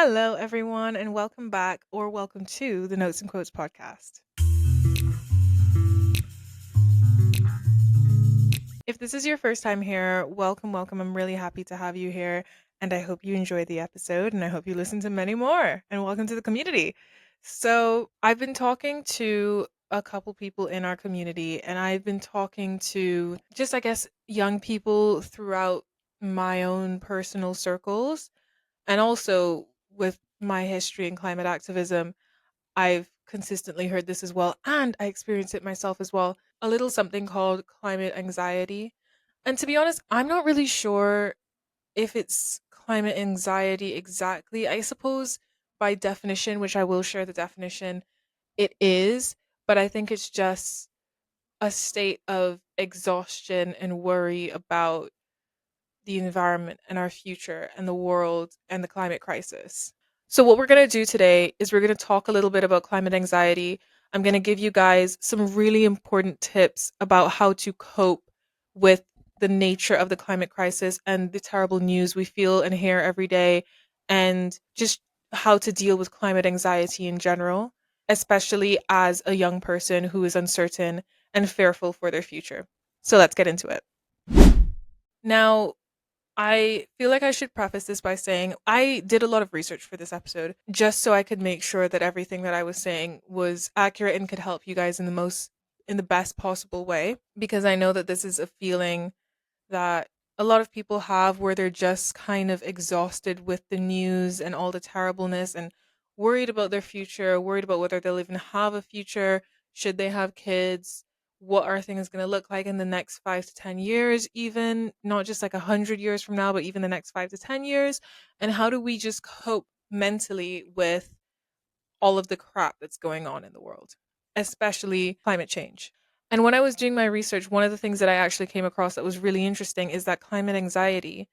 Hello, everyone, and welcome back or welcome to the Notes and Quotes podcast. If this is your first time here, welcome, welcome. I'm really happy to have you here, and I hope you enjoyed the episode, and I hope you listen to many more, and welcome to the community. So, I've been talking to a couple people in our community, and I've been talking to just, I guess, young people throughout my own personal circles, and also with my history in climate activism. I've consistently heard this as well, and I experience it myself as well. A little something called climate anxiety. And to be honest, I'm not really sure if it's climate anxiety exactly. I suppose by definition, which I will share the definition, it is, but I think it's just a state of exhaustion and worry about the environment and our future and the world and the climate crisis. So, what we're going to do today is we're going to talk a little bit about climate anxiety. I'm going to give you guys some really important tips about how to cope with the nature of the climate crisis and the terrible news we feel and hear every day, and just how to deal with climate anxiety in general, especially as a young person who is uncertain and fearful for their future. So, let's get into it. Now, I feel like I should preface this by saying I did a lot of research for this episode just so I could make sure that everything that I was saying was accurate and could help you guys in the best possible way, because I know that this is a feeling that a lot of people have where they're just kind of exhausted with the news and all the terribleness and worried about their future, worried about whether they'll even have a future, should they have kids, what are things going to look like in the next 5 to 10 years, even not just like 100 years from now, but even the next 5 to 10 years. And how do we just cope mentally with all of the crap that's going on in the world, especially climate change? And when I was doing my research, one of the things that I actually came across that was really interesting is that climate anxiety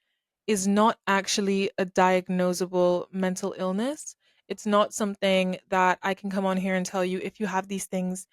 is not actually a diagnosable mental illness. It's not something that I can come on here and tell you if you have these things,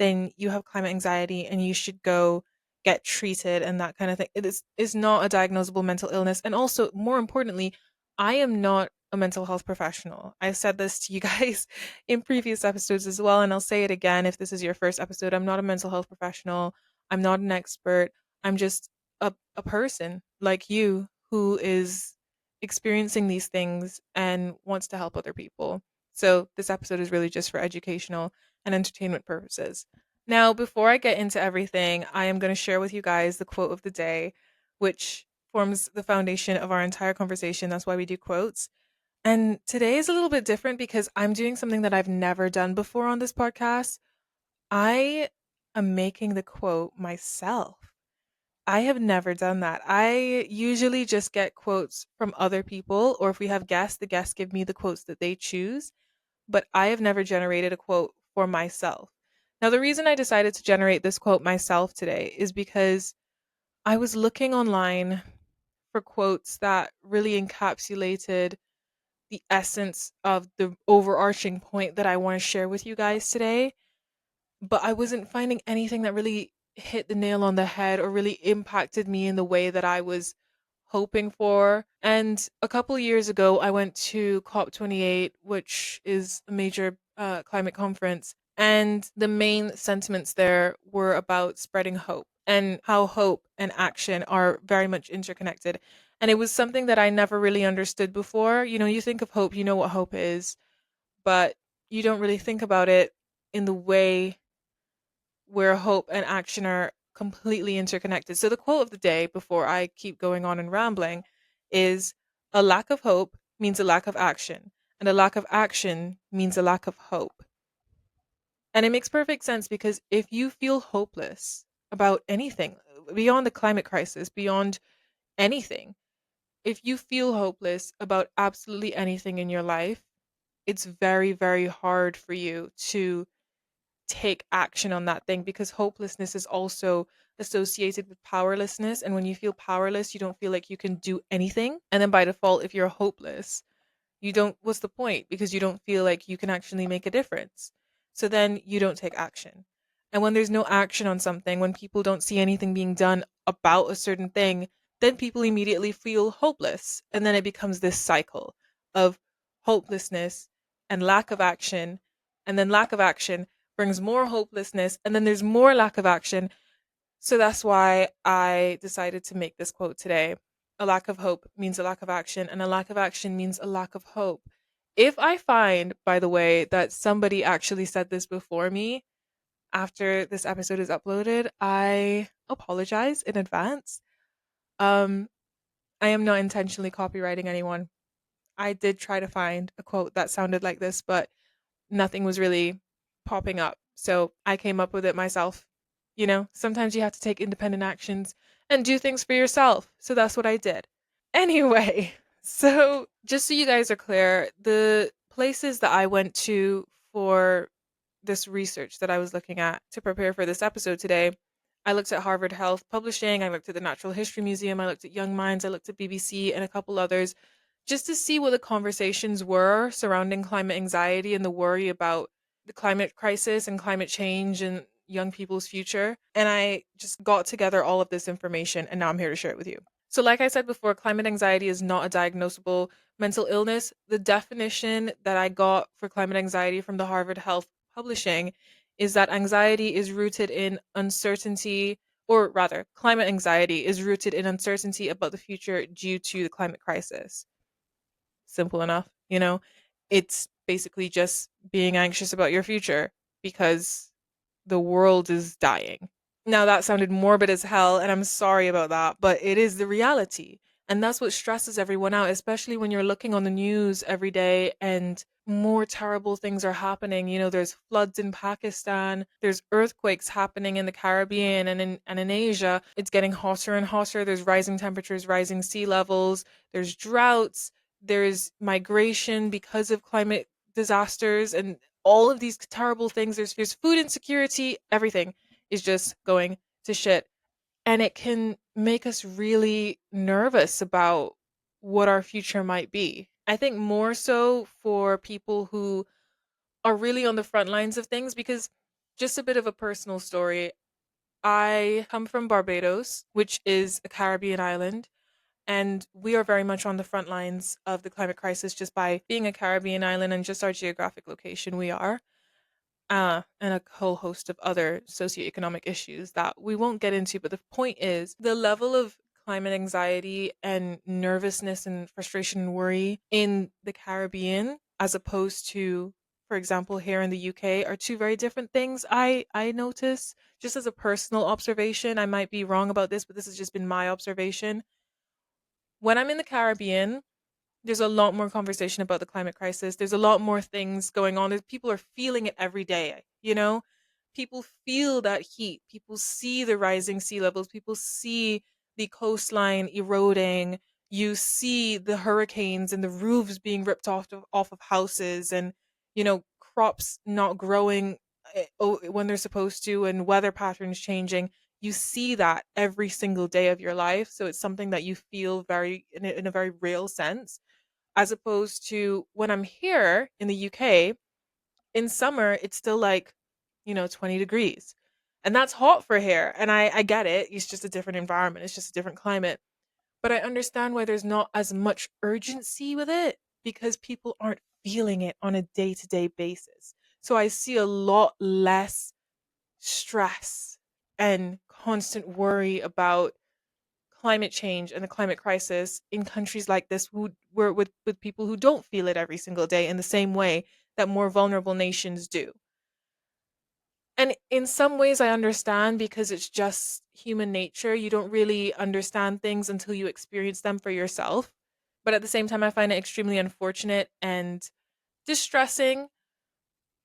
then you have climate anxiety and you should go get treated and that kind of thing. It is not a diagnosable mental illness. And also, more importantly, I am not a mental health professional. I've said this to you guys in previous episodes as well, and I'll say it again if this is your first episode. I'm not a mental health professional. I'm not an expert. I'm just a person like you who is experiencing these things and wants to help other people. So this episode is really just for educational and entertainment purposes. Now, before I get into everything, I am going to share with you guys the quote of the day, which forms the foundation of our entire conversation. That's why we do quotes. And today is a little bit different because I'm doing something that I've never done before on this podcast. I am making the quote myself. I have never done that. I usually just get quotes from other people, or if we have guests, the guests give me the quotes that they choose, but I have never generated a quote for myself. Now, the reason I decided to generate this quote myself today is because I was looking online for quotes that really encapsulated the essence of the overarching point that I want to share with you guys today, but I wasn't finding anything that really hit the nail on the head or really impacted me in the way that I was hoping for. And a couple years ago, I went to COP28, which is a major climate conference, and the main sentiments there were about spreading hope and how hope and action are very much interconnected. And it was something that I never really understood before. You know, you think of hope, you know what hope is, but you don't really think about it in the way where hope and action are completely interconnected. So, the quote of the day, before I keep going on and rambling, is a lack of hope means a lack of action, and a lack of action means a lack of hope. And it makes perfect sense because if you feel hopeless about anything beyond the climate crisis, beyond anything, if you feel hopeless about absolutely anything in your life, it's very, very hard for you to take action on that thing because hopelessness is also associated with powerlessness. And when you feel powerless, you don't feel like you can do anything. And then by default, if you're hopeless, you don't, what's the point? Because you don't feel like you can actually make a difference. So then you don't take action. And when there's no action on something, when people don't see anything being done about a certain thing, then people immediately feel hopeless. And then it becomes this cycle of hopelessness and lack of action. And then lack of action brings more hopelessness. And then there's more lack of action. So that's why I decided to make this quote today. A lack of hope means a lack of action, and a lack of action means a lack of hope. If I find, by the way, that somebody actually said this before me after this episode is uploaded, I apologize in advance. Um, I am not intentionally copywriting anyone. I did try to find a quote that sounded like this, but nothing was really popping up. So I came up with it myself. You know, sometimes you have to take independent actions and do things for yourself. So that's what I did. Anyway, so just so you guys are clear, the places that I went to for this research that I was looking at to prepare for this episode today, I looked at Harvard Health Publishing, I looked at the Natural History Museum, I looked at Young Minds, I looked at BBC and a couple others just to see what the conversations were surrounding climate anxiety and the worry about the climate crisis and climate change and young people's future. And I just got together all of this information and now I'm here to share it with you. So, like I said before, climate anxiety is not a diagnosable mental illness. The definition that I got for climate anxiety from the Harvard Health Publishing is that anxiety is rooted in uncertainty, or rather, climate anxiety is rooted in uncertainty about the future due to the climate crisis. Simple enough, you know? It's basically just being anxious about your future because the world is dying. Now, that sounded morbid as hell, and I'm sorry about that, but it is the reality. And that's what stresses everyone out, especially when you're looking on the news every day and more terrible things are happening. You know, there's floods in Pakistan, there's earthquakes happening in the Caribbean and in Asia. It's getting hotter and hotter. There's rising temperatures, rising sea levels, there's droughts, there's migration because of climate disasters and all of these terrible things. There's food insecurity, everything is just going to shit. And it can make us really nervous about what our future might be. I think more so for people who are really on the front lines of things, because just a bit of a personal story. I come from Barbados, which is a Caribbean island, and we are very much on the front lines of the climate crisis just by being a Caribbean island and just our geographic location. We are and a whole host of other socioeconomic issues that we won't get into. But the point is, the level of climate anxiety and nervousness and frustration and worry in the Caribbean, as opposed to, for example, here in the UK, are two very different things. I notice just as a personal observation. I might be wrong about this, but this has just been my observation. When I'm in the Caribbean, there's a lot more conversation about the climate crisis. There's a lot more things going on. There's, people are feeling it every day, you know? People feel that heat. People see the rising sea levels. People see the coastline eroding. You see the hurricanes and the roofs being ripped off of houses and, you know, crops not growing when they're supposed to and weather patterns changing. You see that every single day of your life. So it's something that you feel very in a very real sense, as opposed to when I'm here in the UK, in summer, it's still like, 20 degrees. And that's hot for here. And I get it. It's just a different environment, it's just a different climate. But I understand why there's not as much urgency with it because people aren't feeling it on a day to day basis. So I see a lot less stress and constant worry about climate change and the climate crisis in countries like this who were with people who don't feel it every single day in the same way that more vulnerable nations do. And in some ways I understand because it's just human nature. You don't really understand things until you experience them for yourself. But at the same time I find it extremely unfortunate and distressing.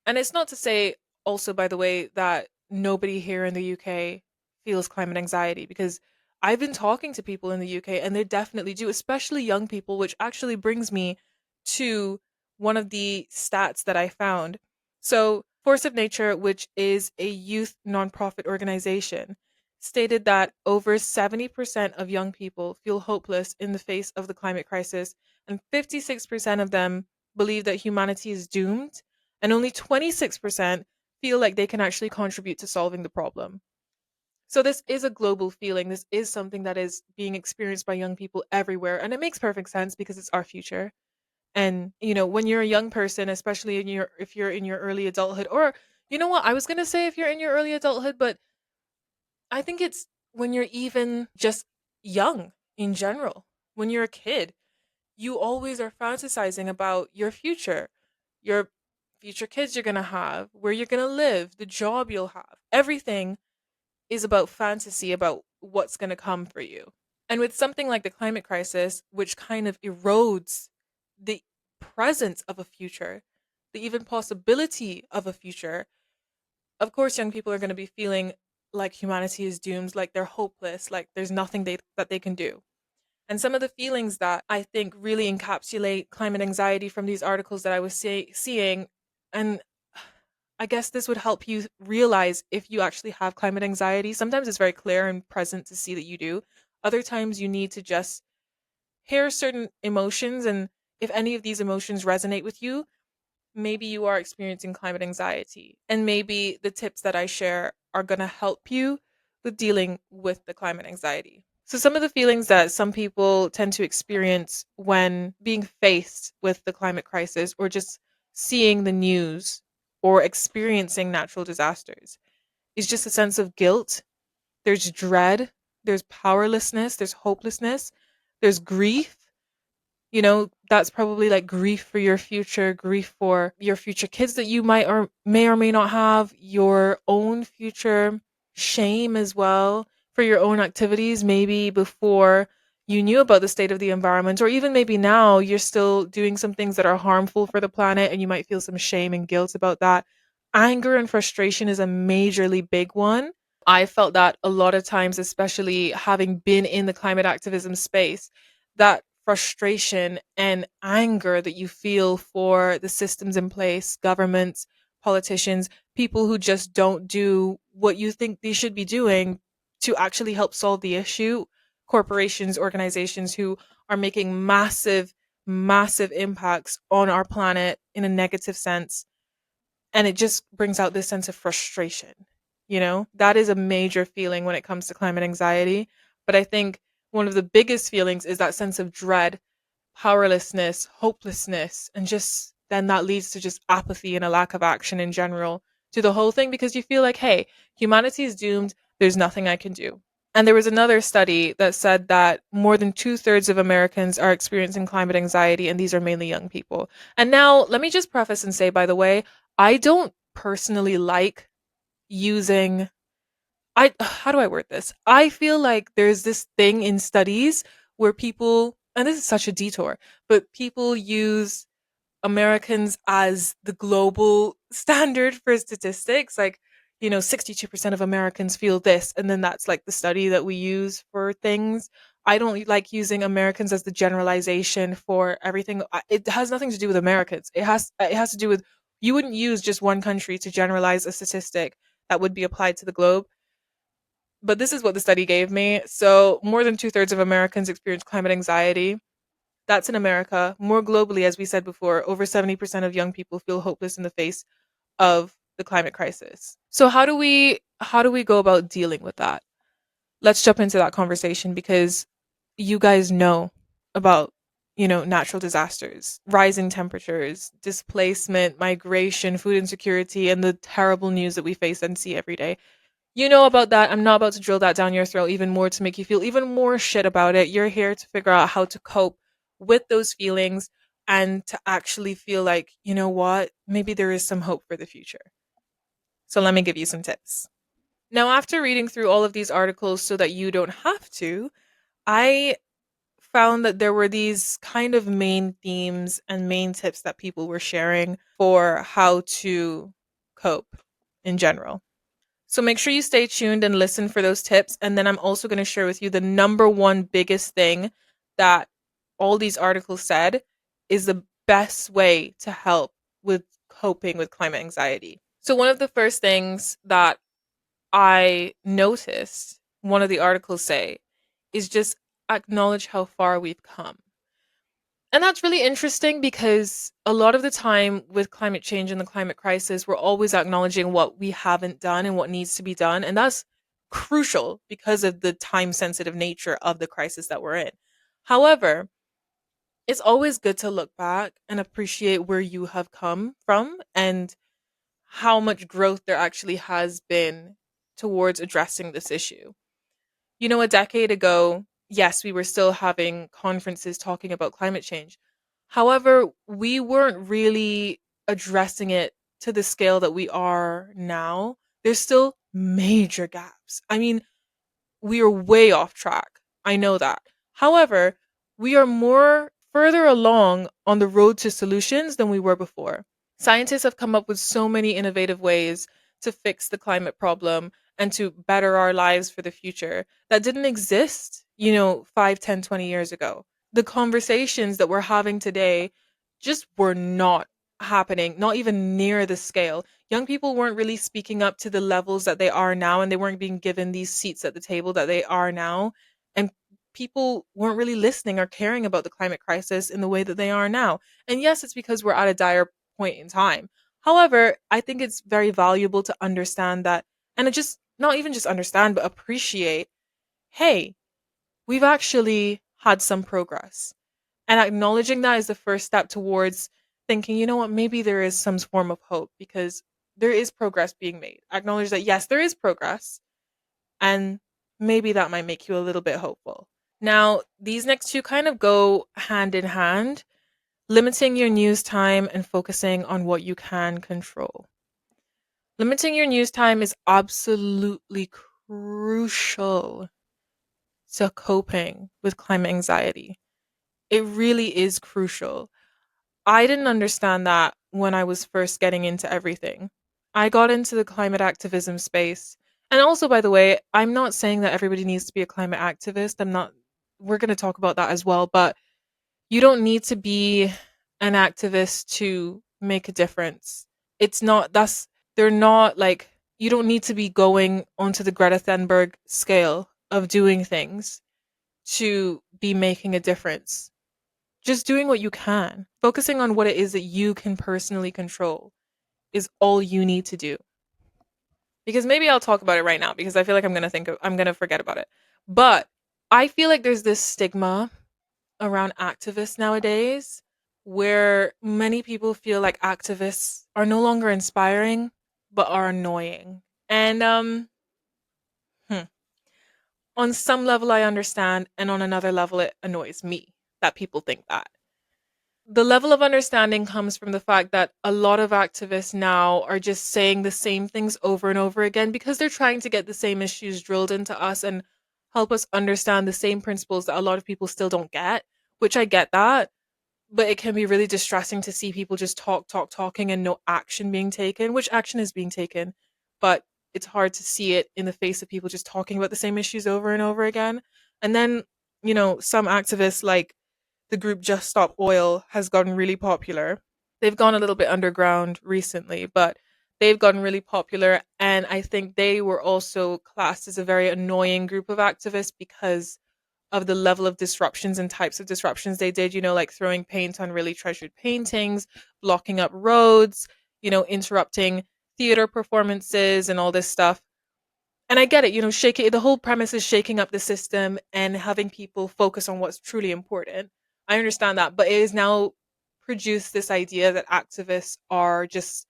And it's not to say also, by the way, that nobody here in the UK feels climate anxiety, because I've been talking to people in the UK and they definitely do, especially young people, which actually brings me to one of the stats that I found. So, Force of Nature, which is a youth nonprofit organization, stated that over 70% of young people feel hopeless in the face of the climate crisis, and 56% of them believe that humanity is doomed, and only 26% feel like they can actually contribute to solving the problem. So this is a global feeling. This is something that is being experienced by young people everywhere, and it makes perfect sense because it's our future. And, when you're a young person, especially if you're in your early adulthood, or you know what, I was going to say if you're in your early adulthood, but I think it's when you're even just young in general. When you're a kid, you always are fantasizing about your future kids you're going to have, where you're going to live, the job you'll have. Everything is about fantasy about what's going to come for you. And with something like the climate crisis, which kind of erodes the presence of a future, the even possibility of a future, of course, young people are going to be feeling like humanity is doomed, like they're hopeless, like there's nothing that they can do. And some of the feelings that I think really encapsulate climate anxiety from these articles that I was seeing, and I guess this would help you realize if you actually have climate anxiety. Sometimes it's very clear and present to see that you do. Other times you need to just hear certain emotions, and if any of these emotions resonate with you, maybe you are experiencing climate anxiety. And maybe the tips that I share are going to help you with dealing with the climate anxiety. So, some of the feelings that some people tend to experience when being faced with the climate crisis or just seeing the news or experiencing natural disasters is just a sense of guilt. There's dread, there's powerlessness, there's hopelessness, there's grief. That's probably like grief for your future, grief for your future kids that you might or may not have, your own future, shame as well for your own activities, maybe before you knew about the state of the environment, or even maybe now you're still doing some things that are harmful for the planet and you might feel some shame and guilt about that. Anger and frustration is a majorly big one. I felt that a lot of times, especially having been in the climate activism space, that frustration and anger that you feel for the systems in place, governments, politicians, people who just don't do what you think they should be doing to actually help solve the issue, corporations, organizations who are making massive, massive impacts on our planet in a negative sense, and it just brings out this sense of frustration. That is a major feeling when it comes to climate anxiety. But I think one of the biggest feelings is that sense of dread, powerlessness, hopelessness, and just then that leads to just apathy and a lack of action in general to the whole thing, because you feel like, hey, humanity is doomed, there's nothing I can do. And there was another study that said that more than two-thirds of Americans are experiencing climate anxiety, and these are mainly young people. And now, let me just preface and say, by the way, I don't personally like using how do I word this? I feel like there's this thing in studies where people, and this is such a detour, but people use Americans as the global standard for statistics. Like, 62% of Americans feel this, and then that's like the study that we use for things. I don't like using Americans as the generalization for everything. It has nothing to do with Americans. It has to do with, you wouldn't use just one country to generalize a statistic that would be applied to the globe. But this is what the study gave me. So, more than two-thirds of Americans experience climate anxiety. That's in America. More globally, as we said before, over 70% of young people feel hopeless in the face of the climate crisis. So how do we go about dealing with that? Let's jump into that conversation, because you guys know about, natural disasters, rising temperatures, displacement, migration, food insecurity, and the terrible news that we face and see every day. You know about that. I'm not about to drill that down your throat even more to make you feel even more shit about it. You're here to figure out how to cope with those feelings and to actually feel like, you know what, maybe there is some hope for the future. So let me give you some tips. Now, after reading through all of these articles so that you don't have to, I found that there were these kind of main themes and main tips that people were sharing for how to cope in general. So make sure you stay tuned and listen for those tips. And then I'm also going to share with you the number one biggest thing that all these articles said is the best way to help with coping with climate anxiety. So, one of the first things that I noticed one of the articles say is just acknowledge how far we've come. And that's really interesting, because a lot of the time with climate change and the climate crisis, we're always acknowledging what we haven't done and what needs to be done. And that's crucial because of the time sensitive nature of the crisis that we're in. However, it's always good to look back and appreciate where you have come from and how much growth there actually has been towards addressing this issue. You know, a decade ago, yes, we were still having conferences talking about climate change. However, we weren't really addressing it to the scale that we are now. There's still major gaps. I mean, we are way off track. I know that. However, we are more further along on the road to solutions than we were before. Scientists have come up with so many innovative ways to fix the climate problem and to better our lives for the future that didn't exist, 5, 10, 20 years ago. The conversations that we're having today just were not happening, not even near the scale. Young people weren't really speaking up to the levels that they are now, and they weren't being given these seats at the table that they are now. And people weren't really listening or caring about the climate crisis in the way that they are now. And yes, it's because we're at a dire point in time. However, I think it's very valuable to understand that, and it just not even just understand, but appreciate, hey, we've actually had some progress. And acknowledging that is the first step towards thinking, you know what, maybe there is some form of hope because there is progress being made. Acknowledge that, yes, there is progress, and maybe that might make you a little bit hopeful. Now, these next two kind of go hand in hand, limiting your news time and focusing on what you can control. Limiting your news time is absolutely crucial to coping with climate anxiety. It really is crucial. I didn't understand that when I was first getting into everything. I got into the climate activism space. And also, by the way, I'm not saying that everybody needs to be a climate activist. We're going to talk about that as well. But you don't need to be an activist to make a difference. They're not like, you don't need to be going onto the Greta Thunberg scale of doing things to be making a difference. Just doing what you can, focusing on what it is that you can personally control is all you need to do. Because maybe I'll talk about it right now because I feel like I'm going to forget about it. But I feel like there's this stigma around activists nowadays where many people feel like activists are no longer inspiring but are annoying. And hmm, on some level I understand, and on another level it annoys me that people think that. The level of understanding comes from the fact that a lot of activists now are just saying the same things over and over again because they're trying to get the same issues drilled into us and help us understand the same principles that a lot of people still don't get, which I get that. But it can be really distressing to see people just talking and no action being taken, which action is being taken. But it's hard to see it in the face of people just talking about the same issues over and over again. And then, some activists like the group Just Stop Oil has gotten really popular. They've gone a little bit underground recently, but they've gotten really popular. And I think they were also classed as a very annoying group of activists because of the level of disruptions and types of disruptions they did, like throwing paint on really treasured paintings, blocking up roads, interrupting theater performances and all this stuff. And I get it, shaking the whole premise is shaking up the system and having people focus on what's truly important. I understand that, but it has now produced this idea that activists are just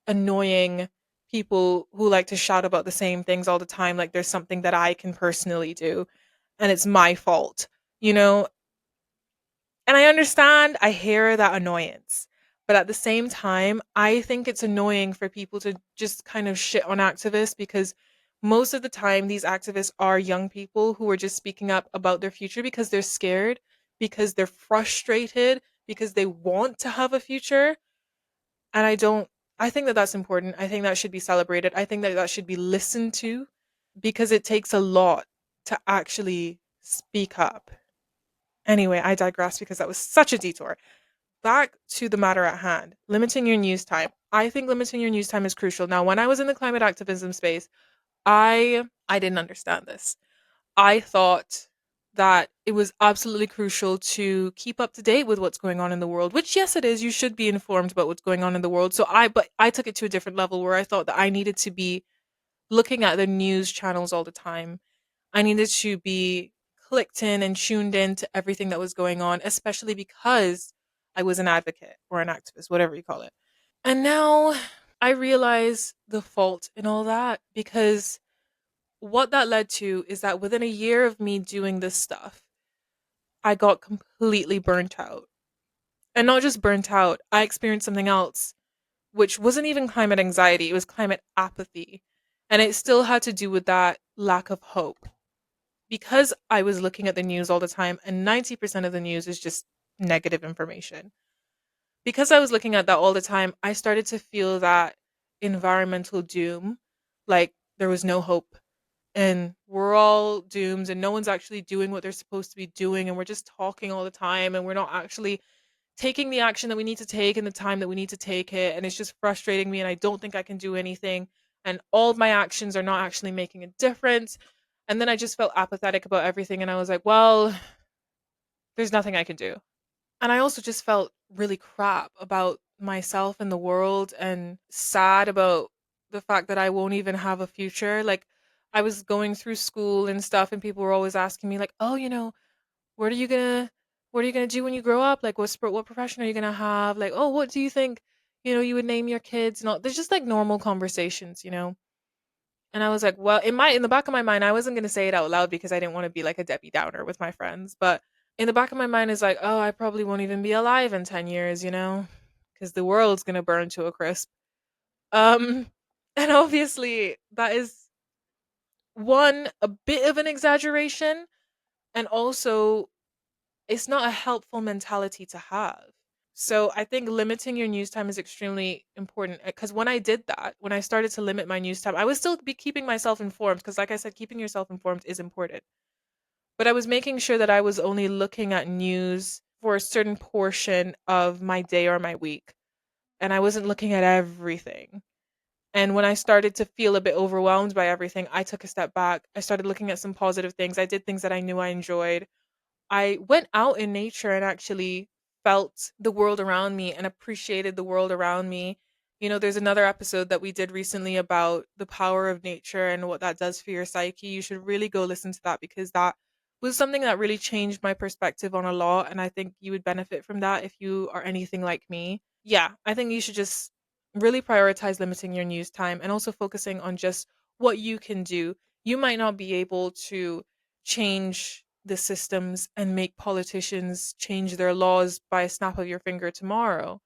annoying people who like to shout about the same things all the time, like there's something that I can personally do and it's my fault, you know? And I understand, I hear that annoyance. But at the same time, I think it's annoying for people to just kind of shit on activists because most of the time these activists are young people who are just speaking up about their future because they're scared, because they're frustrated, because they want to have a future. And I think that that's important. I think that should be celebrated. I think that that should be listened to because it takes a lot to actually speak up. Anyway, I digress because that was such a detour. Back to the matter at hand, limiting your news time. I think limiting your news time is crucial. Now, when I was in the climate activism space, I didn't understand this. I thought that it was absolutely crucial to keep up to date with what's going on in the world, which yes it is, you should be informed about what's going on in the world. But I took it to a different level where I thought that I needed to be looking at the news channels all the time. I needed to be clicked in and tuned in to everything that was going on, especially because I was an advocate or an activist, whatever you call it. And now I realize the fault in all that because what that led to is that within a year of me doing this stuff, I got completely burnt out. And not just burnt out, I experienced something else, which wasn't even climate anxiety, it was climate apathy. And it still had to do with that lack of hope. Because I was looking at the news all the time, and 90% of the news is just negative information. Because I was looking at that all the time, I started to feel that environmental doom, like there was no hope and we're all doomed and no one's actually doing what they're supposed to be doing and we're just talking all the time and we're not actually taking the action that we need to take in the time that we need to take it, and it's just frustrating me and I don't think I can do anything and all of my actions are not actually making a difference. And then I just felt apathetic about everything and I was like, well, there's nothing I can do. And I also just felt really crap about myself and the world and sad about the fact that I won't even have a future. Like, I was going through school and stuff and people were always asking me like, "Oh, what are you going to what are you going to do when you grow up? Like what profession are you going to have? Like, oh, what do you think, you would name your kids?" And all there's just like normal conversations. And I was like, well, in the back of my mind, I wasn't going to say it out loud because I didn't want to be like a Debbie Downer with my friends, but in the back of my mind is like, oh, I probably won't even be alive in 10 years, because the world's going to burn to a crisp. Um, and obviously, that is one, a bit of an exaggeration, and also, it's not a helpful mentality to have. So I think limiting your news time is extremely important because when I did that, when I started to limit my news time, I was still be keeping myself informed because, like I said, keeping yourself informed is important. But I was making sure that I was only looking at news for a certain portion of my day or my week. And I wasn't looking at everything. And when I started to feel a bit overwhelmed by everything, I took a step back. I started looking at some positive things. I did things that I knew I enjoyed. I went out in nature and actually felt the world around me and appreciated the world around me. There's another episode that we did recently about the power of nature and what that does for your psyche. You should really go listen to that because that was something that really changed my perspective on a lot. And I think you would benefit from that if you are anything like me. Yeah, I think you should just really prioritize limiting your news time and also focusing on just what you can do. You might not be able to change the systems and make politicians change their laws by a snap of your finger tomorrow,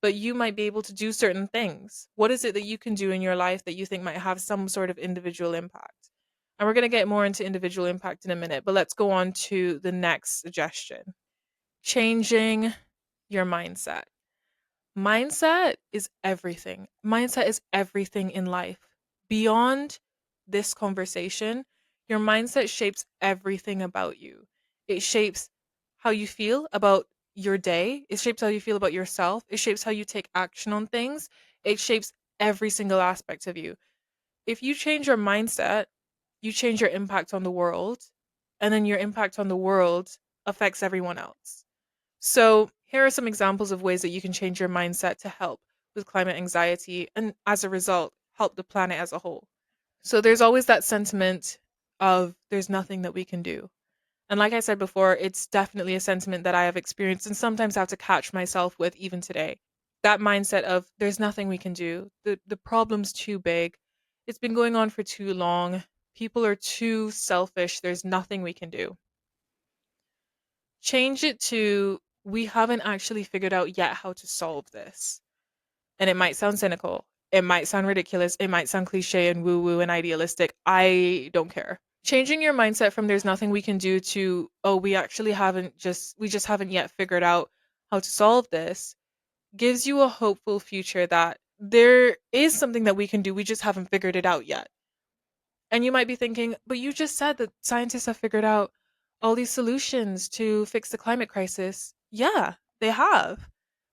but you might be able to do certain things. What is it that you can do in your life that you think might have some sort of individual impact? And we're going to get more into individual impact in a minute, but let's go on to the next suggestion: changing your mindset. Mindset is everything. Mindset is everything in life. Beyond this conversation, your mindset shapes everything about you. It shapes how you feel about your day. It shapes how you feel about yourself. It shapes how you take action on things. It shapes every single aspect of you. If you change your mindset, you change your impact on the world, and then your impact on the world affects everyone else. So, here are some examples of ways that you can change your mindset to help with climate anxiety and, as a result, help the planet as a whole. So, there's always that sentiment of there's nothing that we can do. And, like I said before, it's definitely a sentiment that I have experienced and sometimes have to catch myself with even today. That mindset of there's nothing we can do, the problem's too big, it's been going on for too long, people are too selfish, there's nothing we can do. Change it to we haven't actually figured out yet how to solve this. And it might sound cynical, it might sound ridiculous, it might sound cliche and woo woo and idealistic. I don't care. Changing your mindset from there's nothing we can do to oh we just haven't yet figured out how to solve this gives you a hopeful future that there is something that we can do, we just haven't figured it out yet. And you might be thinking, but you just said that scientists have figured out all these solutions to fix the climate crisis. Yeah, they have.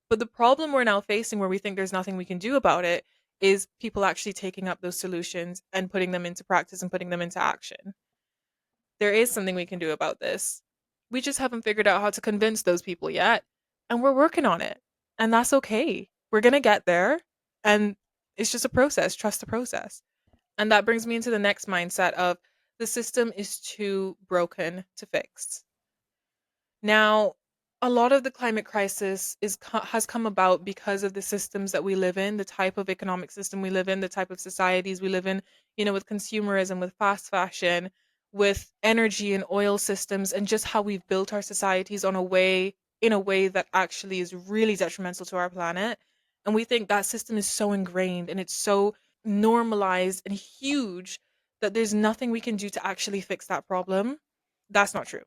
But the problem we're now facing, where we think there's nothing we can do about it, is people actually taking up those solutions and putting them into practice and putting them into action. There is something we can do about this. We just haven't figured out how to convince those people yet. And we're working on it. And that's okay. We're going to get there. And it's just a process. Trust the process. And that brings me into the next mindset of The system is too broken to fix. Now, a lot of the climate crisis has come about because of the systems that we live in, the type of economic system we live in, the type of societies we live in, with consumerism, with fast fashion, with energy and oil systems, and just how we've built our societies in a way that actually is really detrimental to our planet. And we think that system is so ingrained and it's so normalized and huge that there's nothing we can do to actually fix that problem. That's not true.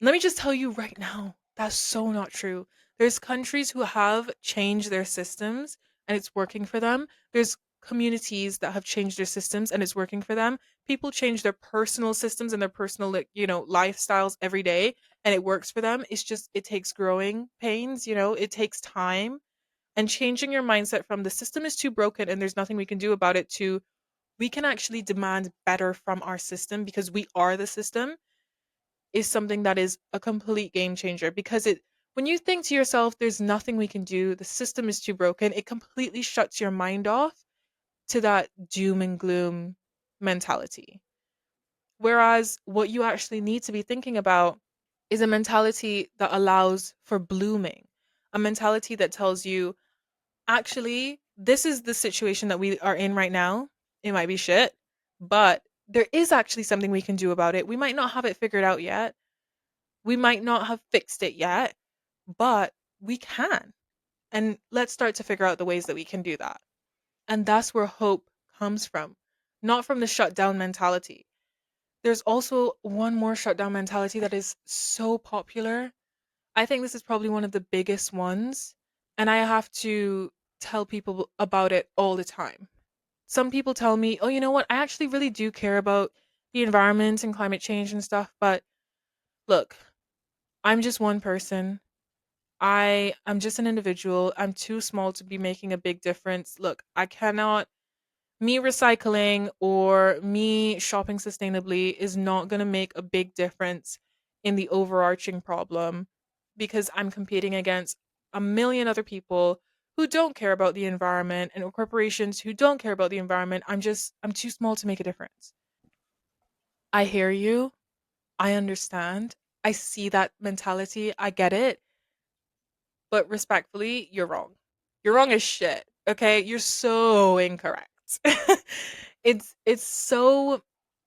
Let me just tell you right now, that's so not true. There's countries who have changed their systems and it's working for them. There's communities that have changed their systems and it's working for them. People change their personal systems and their personal, like, lifestyles every day and it works for them. It's just, it takes growing pains, it takes time, and changing your mindset from the system is too broken and there's nothing we can do about it to we can actually demand better from our system because we are the system is something that is a complete game changer because it when you think to yourself there's nothing we can do, the system is too broken, it completely shuts your mind off to that doom and gloom mentality. Whereas what you actually need to be thinking about is a mentality that allows for blooming, a mentality that tells you, actually, this is the situation that we are in right now. It might be shit, but there is actually something we can do about it. We might not have it figured out yet. We might not have fixed it yet, but we can. And let's start to figure out the ways that we can do that. And that's where hope comes from, not from the shutdown mentality. There's also one more shutdown mentality that is so popular. I think this is probably one of the biggest ones. And I have to tell people about it all the time. Some people tell me, oh, you know what? I actually really do care about the environment and climate change and stuff. But look, I'm just one person. I'm just an individual. I'm too small to be making a big difference. Look, I cannot me recycling or me shopping sustainably is not going to make a big difference in the overarching problem because I'm competing against a million other people who don't care about the environment and corporations who don't care about the environment. I'm too small to make a difference. I hear you. I understand. I see that mentality. I get it. But respectfully, you're wrong. You're wrong as shit. Okay? You're so incorrect. It's so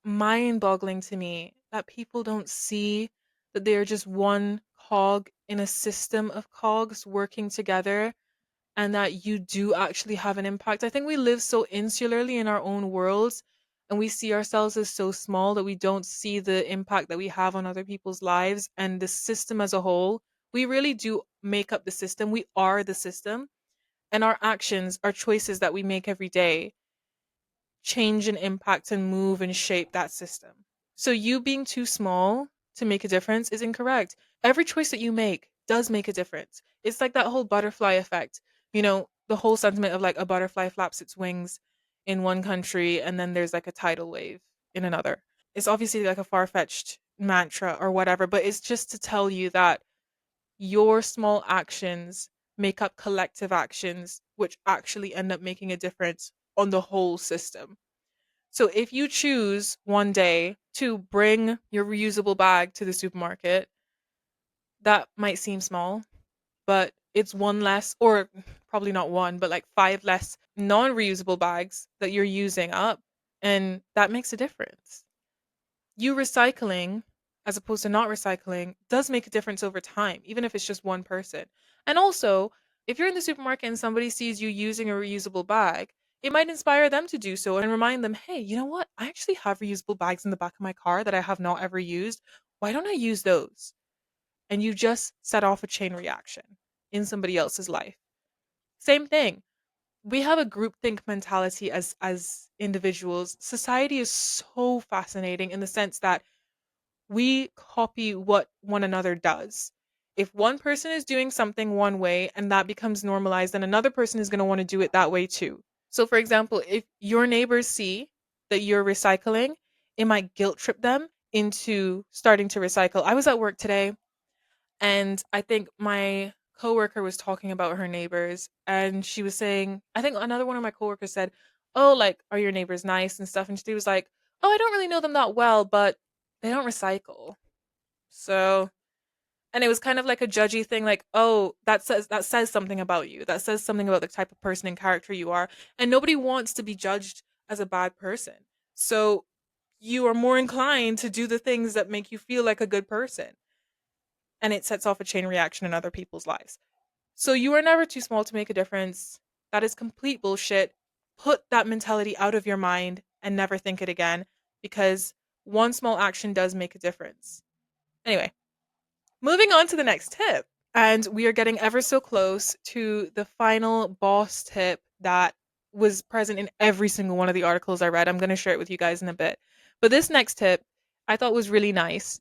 mind-boggling to me that people don't see that they're just one cog in a system of cogs working together and that you do actually have an impact. I think we live so insularly in our own worlds and we see ourselves as so small that we don't see the impact that we have on other people's lives and the system as a whole. We really do make up the system. We are the system, and our actions, our choices that we make every day change and impact and move and shape that system. So you being too small to make a difference is incorrect. Every choice that you make does make a difference. It's like that whole butterfly effect. The whole sentiment of like a butterfly flaps its wings in one country and then there's like a tidal wave in another. It's obviously like a far-fetched mantra or whatever, but it's just to tell you that your small actions make up collective actions which actually end up making a difference on the whole system. So if you choose one day to bring your reusable bag to the supermarket, that might seem small, but it's one less, or probably not one, but like five less non reusable bags that you're using up. And that makes a difference. You recycling, as opposed to not recycling, does make a difference over time, even if it's just one person. And also, if you're in the supermarket and somebody sees you using a reusable bag, it might inspire them to do so and remind them, hey, you know what? I actually have reusable bags in the back of my car that I have not ever used. Why don't I use those? And you just set off a chain reaction in somebody else's life. Same thing. We have a groupthink mentality as individuals. Society is so fascinating in the sense that we copy what one another does. If one person is doing something one way and that becomes normalized, then another person is going to want to do it that way too. So, for example, if your neighbors see that you're recycling, it might guilt trip them into starting to recycle. I was at work today and I think my coworker was talking about her neighbors and she was saying, I think another one of my coworkers said, oh, like, are your neighbors nice and stuff? And she was like, oh, I don't really know them that well, but they don't recycle. So, and it was kind of like a judgy thing, like, oh, that says something about you. That says something about the type of person and character you are. And nobody wants to be judged as a bad person. So you are more inclined to do the things that make you feel like a good person. And it sets off a chain reaction in other people's lives. So you are never too small to make a difference. That is complete bullshit. Put that mentality out of your mind and never think it again, because one small action does make a difference. Anyway, moving on to the next tip. And we are getting ever so close to the final boss tip that was present in every single one of the articles I read. I'm going to share it with you guys in a bit. But this next tip I thought was really nice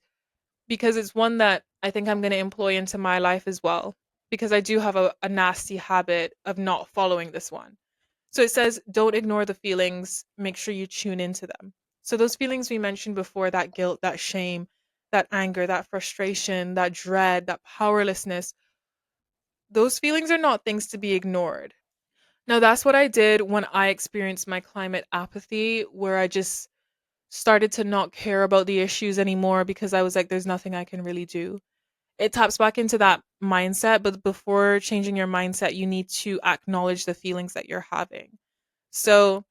because it's one that I think I'm going to employ into my life as well. Because I do have a nasty habit of not following this one. So it says, don't ignore the feelings, make sure you tune into them. So those feelings we mentioned before, that guilt, that shame, that anger, that frustration, that dread, that powerlessness, those feelings are not things to be ignored. Now, that's what I did when I experienced my climate apathy, where I just started to not care about the issues anymore because I was like, there's nothing I can really do. It taps back into that mindset, but before changing your mindset, you need to acknowledge the feelings that you're having. So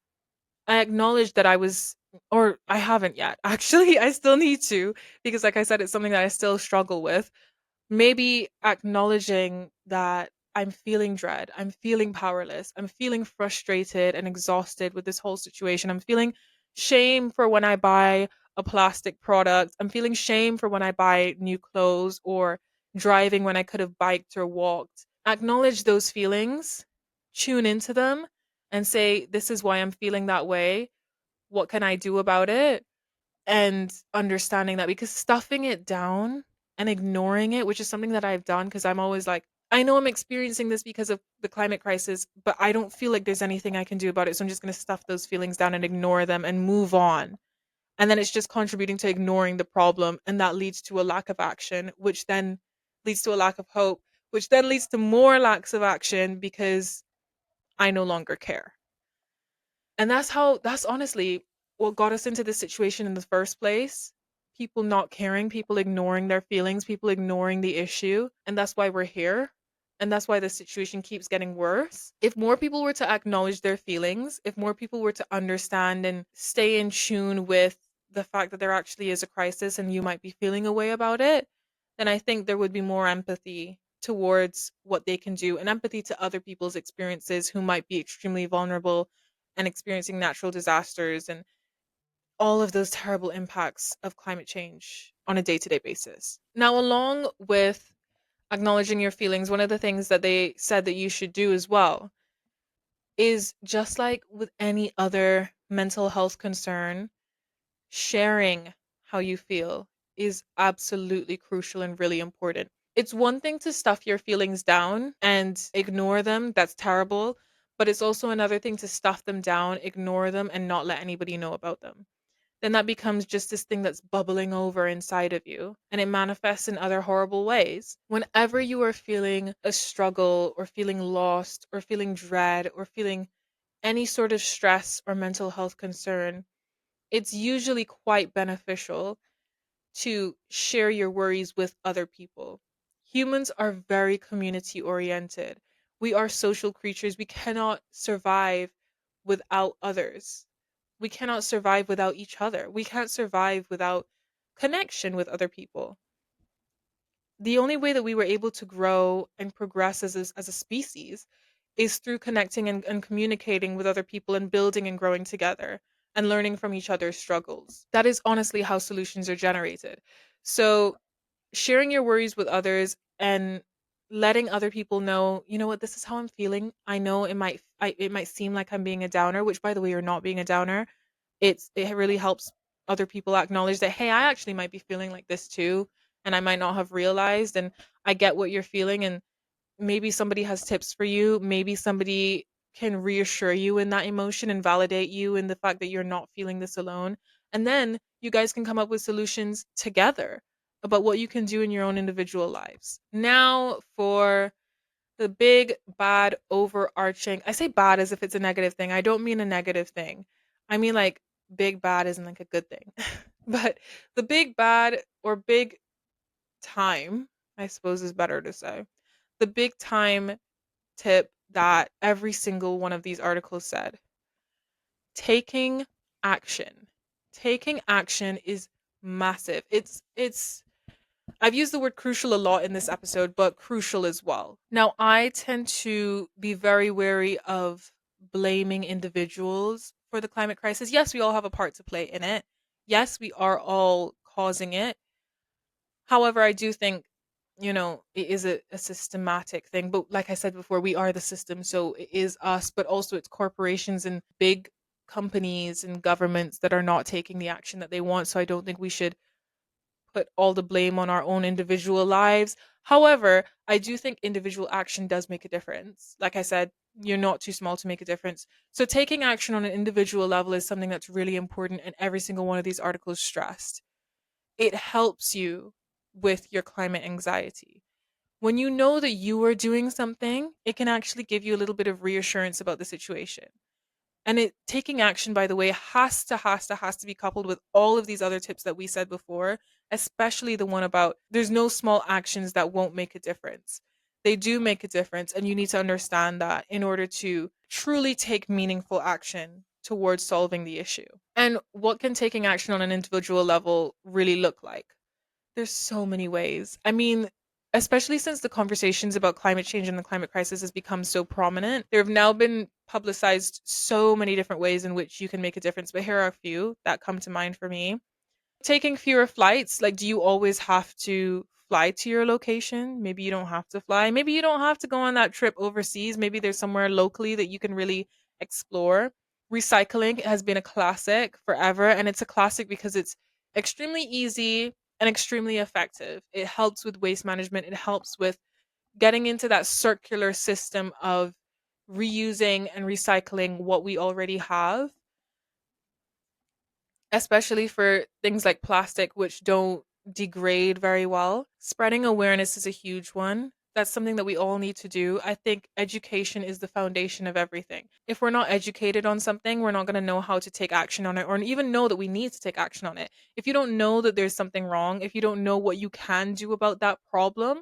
I acknowledged that I was, or I haven't yet. Actually, I still need to, because, like I said, it's something that I still struggle with. Maybe acknowledging that I'm feeling dread, I'm feeling powerless, I'm feeling frustrated and exhausted with this whole situation. I'm feeling shame for when I buy a plastic product. I'm feeling shame for when I buy new clothes or driving when I could have biked or walked. Acknowledge those feelings, tune into them, and say, this is why I'm feeling that way. What can I do about it? And understanding that, because stuffing it down and ignoring it, which is something that I've done because I'm always like, I know I'm experiencing this because of the climate crisis, but I don't feel like there's anything I can do about it. So I'm just going to stuff those feelings down and ignore them and move on. And then it's just contributing to ignoring the problem. And that leads to a lack of action, which then leads to a lack of hope, which then leads to more lacks of action because I no longer care. And that's honestly what got us into this situation in the first place. People not caring, people ignoring their feelings, people ignoring the issue. And that's why we're here. And that's why the situation keeps getting worse. If more people were to acknowledge their feelings, if more people were to understand and stay in tune with the fact that there actually is a crisis and you might be feeling a way about it, then I think there would be more empathy towards what they can do and empathy to other people's experiences who might be extremely vulnerable and experiencing natural disasters and all of those terrible impacts of climate change on a day-to-day basis. Now, along with acknowledging your feelings, one of the things that they said that you should do as well is, just like with any other mental health concern, sharing how you feel is absolutely crucial and really important. It's one thing to stuff your feelings down and ignore them, that's terrible, but it's also another thing to stuff them down, ignore them, and not let anybody know about them. Then that becomes just this thing that's bubbling over inside of you, and it manifests in other horrible ways. Whenever you are feeling a struggle, or feeling lost, or feeling dread, or feeling any sort of stress or mental health concern, it's usually quite beneficial to share your worries with other people. Humans are very community oriented. We are social creatures. We cannot survive without others. We cannot survive without each other. We can't survive without connection with other people. The only way that we were able to grow and progress as a species is through connecting and communicating with other people and building and growing together and learning from each other's struggles. That is honestly how solutions are generated. So, sharing your worries with others and letting other people know, you know what, this is how I'm feeling. I know it might seem like I'm being a downer, which, by the way, you're not being a downer. It really helps other people acknowledge that, hey, I actually might be feeling like this too, and I might not have realized, and I get what you're feeling, and maybe somebody has tips for you, maybe somebody can reassure you in that emotion and validate you in the fact that you're not feeling this alone. And then you guys can come up with solutions together about what you can do in your own individual lives. Now, for the big bad overarching, I say bad as if it's a negative thing. I don't mean a negative thing. I mean, like, big bad isn't like a good thing. But the big bad or big time, I suppose is better to say, the big time tip that every single one of these articles said, taking action. Taking action is massive. It's I've used the word crucial a lot in this episode, but crucial as well. Now, I tend to be very wary of blaming individuals for the climate crisis. Yes, we all have a part to play in it. Yes, we are all causing it. However, I do think, it is a systematic thing. But like I said before, we are the system. So it is us, but also it's corporations and big companies and governments that are not taking the action that they want. So I don't think we should put all the blame on our own individual lives. However, I do think individual action does make a difference. Like I said, you're not too small to make a difference. So taking action on an individual level is something that's really important, and every single one of these articles stressed. It helps you with your climate anxiety. When you know that you are doing something, it can actually give you a little bit of reassurance about the situation. And it taking action, by the way, has to be coupled with all of these other tips that we said before, especially the one about there's no small actions that won't make a difference. They do make a difference, and you need to understand that in order to truly take meaningful action towards solving the issue. And what can taking action on an individual level really look like? There's so many ways. I mean, especially since the conversations about climate change and the climate crisis has become so prominent, there have now been publicized so many different ways in which you can make a difference. But here are a few that come to mind for me. Taking fewer flights. Like, do you always have to fly to your location? Maybe you don't have to fly. Maybe you don't have to go on that trip overseas. Maybe there's somewhere locally that you can really explore. Recycling has been a classic forever, and it's a classic because it's extremely easy and extremely effective. It helps with waste management, it helps with getting into that circular system of reusing and recycling what we already have, especially for things like plastic, which don't degrade very well. Spreading awareness is a huge one. That's something that we all need to do. I think education is the foundation of everything. If we're not educated on something, we're not going to know how to take action on it or even know that we need to take action on it. If you don't know that there's something wrong, if you don't know what you can do about that problem,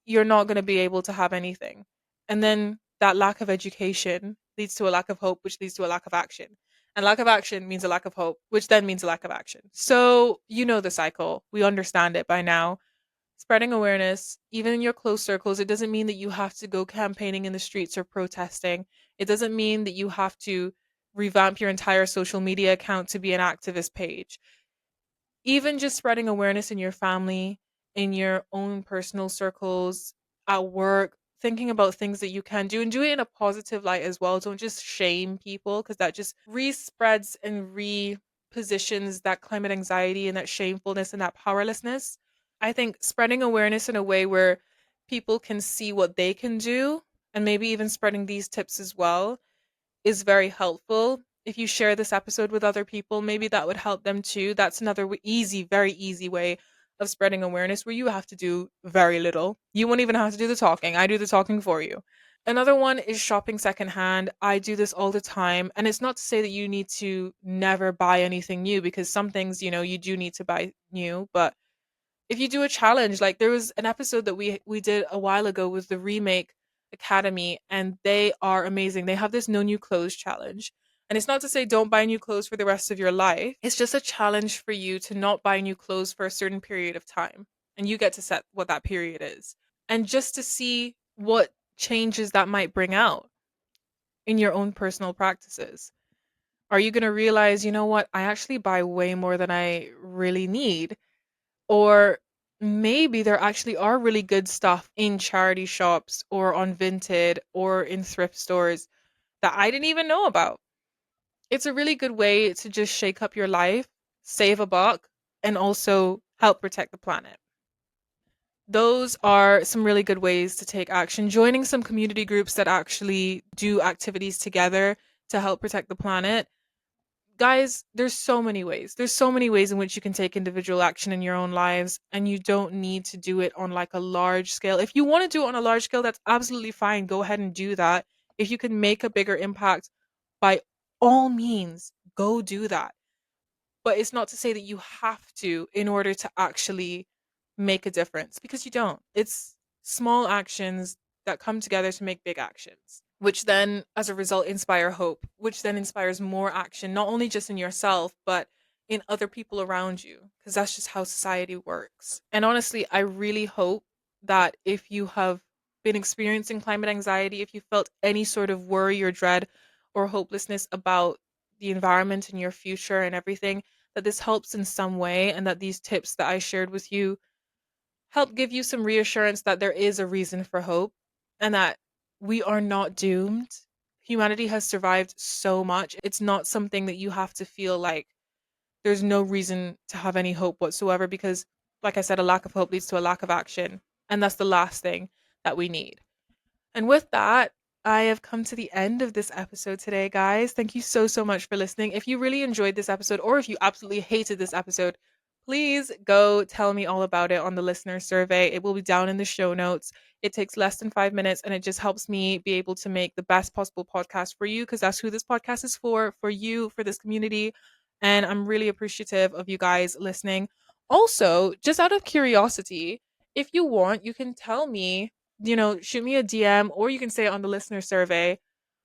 you're not going to be able to have anything. And then that lack of education leads to a lack of hope, which leads to a lack of action. And lack of action means a lack of hope, which then means a lack of action. So, you know the cycle. We understand it by now. Spreading awareness, even in your close circles, it doesn't mean that you have to go campaigning in the streets or protesting. It doesn't mean that you have to revamp your entire social media account to be an activist page. Even just spreading awareness in your family, in your own personal circles, at work, thinking about things that you can do and do it in a positive light as well. Don't just shame people because that just re-spreads and repositions that climate anxiety and that shamefulness and that powerlessness. I think spreading awareness in a way where people can see what they can do and maybe even spreading these tips as well is very helpful. If you share this episode with other people, maybe that would help them too. That's another easy, very easy way of spreading awareness where you have to do very little. You won't even have to do the talking. I do the talking for you. Another one is shopping secondhand. I do this all the time. And it's not to say that you need to never buy anything new because some things, you do need to buy new. But if you do a challenge, like there was an episode that we did a while ago with the Remake Academy, and they are amazing. They have this no new clothes challenge. And it's not to say don't buy new clothes for the rest of your life. It's just a challenge for you to not buy new clothes for a certain period of time. And you get to set what that period is. And just to see what changes that might bring out in your own personal practices. Are you going to realize, you know what? I actually buy way more than I really need. Or maybe there actually are really good stuff in charity shops or on Vinted or in thrift stores that I didn't even know about. It's a really good way to just shake up your life, save a buck, and also help protect the planet. Those are some really good ways to take action. Joining some community groups that actually do activities together to help protect the planet. Guys, there's so many ways. There's so many ways in which you can take individual action in your own lives, and you don't need to do it on like a large scale. If you want to do it on a large scale, that's absolutely fine. Go ahead and do that. If you can make a bigger impact, by all means, go do that. But it's not to say that you have to in order to actually make a difference, because you don't. It's small actions that come together to make big actions, which then, as a result, inspire hope, which then inspires more action, not only just in yourself, but in other people around you, because that's just how society works. And honestly, I really hope that if you have been experiencing climate anxiety, if you felt any sort of worry or dread or hopelessness about the environment and your future and everything, that this helps in some way, and that these tips that I shared with you help give you some reassurance that there is a reason for hope and that we are not doomed. Humanity has survived so much. It's not something that you have to feel like there's no reason to have any hope whatsoever, because, like I said, a lack of hope leads to a lack of action. And that's the last thing that we need. And with that, I have come to the end of this episode today, guys. Thank you so, so much for listening. If you really enjoyed this episode, or if you absolutely hated this episode, please go tell me all about it on the listener survey. It will be down in the show notes. It takes less than 5 minutes, and it just helps me be able to make the best possible podcast for you, because that's who this podcast is for you, for this community. And I'm really appreciative of you guys listening. Also, just out of curiosity, if you want, you can tell me, shoot me a DM, or you can say it on the listener survey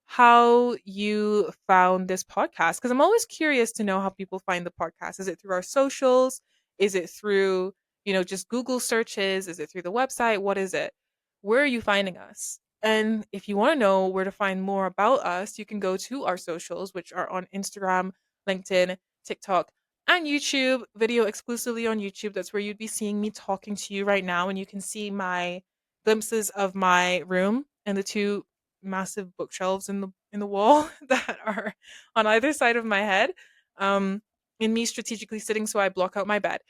how you found this podcast. Because I'm always curious to know how people find the podcast. Is it through our socials? Is it through, just Google searches? Is it through the website? What is it? Where are you finding us? And if you want to know where to find more about us, you can go to our socials, which are on Instagram, LinkedIn, TikTok, and YouTube, video exclusively on YouTube. That's where you'd be seeing me talking to you right now. And you can see my glimpses of my room and the two massive bookshelves in the wall that are on either side of my head. Um, in me strategically sitting so I block out my bed.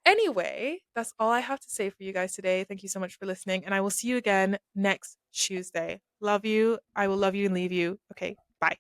Anyway, that's all I have to say for you guys today. Thank you so much for listening, and I will see you again next Tuesday. Love you. I will love you and leave you. Okay, bye.